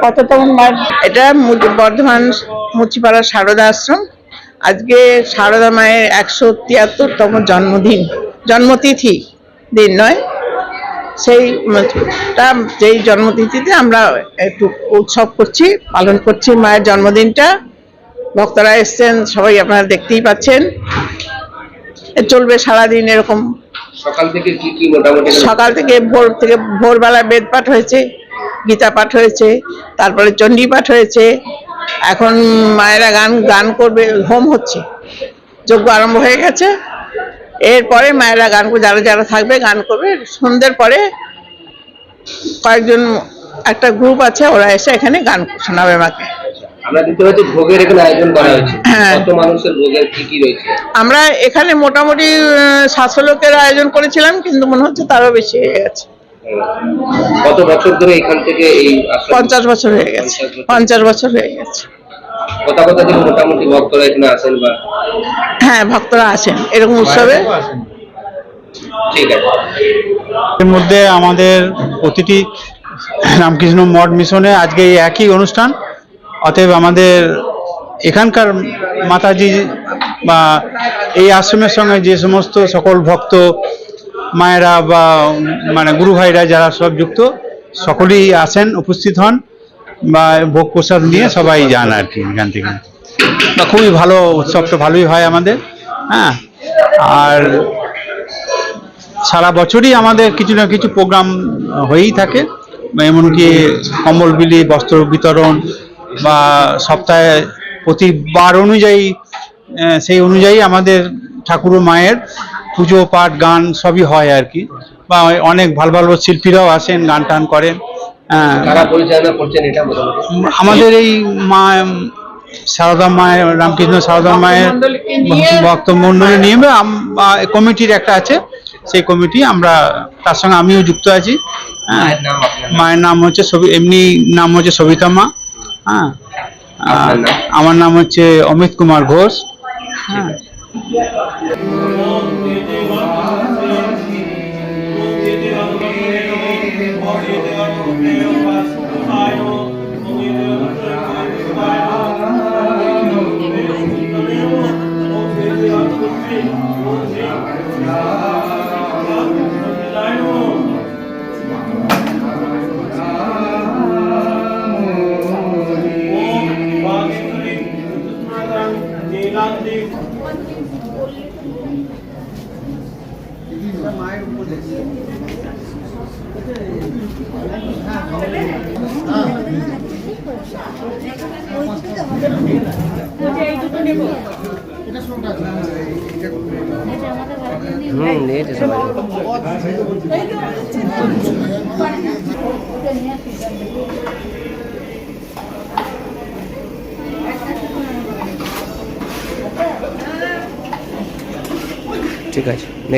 কততম মায়ের? এটা বর্ধমান মুচিপাড়া সারদা আশ্রম। আজকে সারদা মায়ের 173তম জন্মতিথি দিন নয়, যেই জন্মতিথিতে আমরা একটু উৎসব করছি, পালন করছি মায়ের জন্মদিনটা। ভক্তরা এসছেন, সবাই আপনারা দেখতেই পাচ্ছেন। চলবে সারাদিন এরকম। সকাল থেকে ভোরবেলা বেদ পাঠ হয়েছে, গীতা পাঠ হয়েছে, তারপরে চণ্ডী পাঠ হয়েছে। এখন মায়েরা গান করবে, হোম হচ্ছে, যজ্ঞ আরম্ভ হয়ে গেছে। এরপরে মায়েরা গান, যারা যারা থাকবে গান করবে। সন্ধ্যের পরে কয়েকজন, একটা গ্রুপ আছে, ওরা এসে এখানে গান শোনাবে মাকে। আমরা দেখতে পাচ্ছি ভোগের এখানে আয়োজন করা হয়েছে। কত মানুষের ভোগের কি রয়েছে? আমরা এখানে মোটামুটি 700 লোকের আয়োজন করেছিলাম, কিন্তু মনে হচ্ছে তারও বেশি হয়ে গেছে। কত বছর ধরে এখান থেকে এই 50 বছর হয়ে গেছে। 50 বছর হয়ে গেছে। কোথা থেকে মোটামুটি ভক্তরা এখানে আসেন? হ্যাঁ, ভক্তরা আসেন এরকম উৎসবে। ঠিক আছে। এর মধ্যে আমাদের প্রতিটি রামকৃষ্ণ মঠ মিশনে আজকে এই একই অনুষ্ঠান। অতএব আমাদের এখানকার মাতাজি বা এই আশ্রমের সঙ্গে যে সমস্ত সকল ভক্ত মায়েরা বা মানে গুরু ভাইরা যারা সব যুক্ত, সকলেই আসেন, উপস্থিত হন বা ভোগ প্রসাদ নিয়ে সবাই যান আর কি এখান থেকে। খুবই ভালো উৎসবটা, ভালোই হয় আমাদের। হ্যাঁ, আর সারা বছরই আমাদের কিছু না কিছু প্রোগ্রাম হয়েই থাকে, এমনকি কম্বল বিলি, বস্ত্র বিতরণ বা সপ্তাহে প্রতিবার অনুযায়ী সেই অনুযায়ী আমাদের ঠাকুর মায়ের পুজো পাঠ গান সবই হয় আর কি। বা অনেক ভালো ভালো শিল্পীরাও আসেন, গান টান করেন। আমাদের এই মা সারদা মায়ের, রামকৃষ্ণ সারদা মায়ের ভক্ত মন্ডলী নিয়ে কমিটির একটা আছে, সেই কমিটি আমরা, তার সঙ্গে আমিও যুক্ত আছি। হ্যাঁ, মায়ের নাম হচ্ছে এমনি নাম হচ্ছে সবিতা মা। হ্যাঁ, আমার নাম হচ্ছে অমিত কুমার ঘোষ। হ্যাঁ, ঠিক আছে।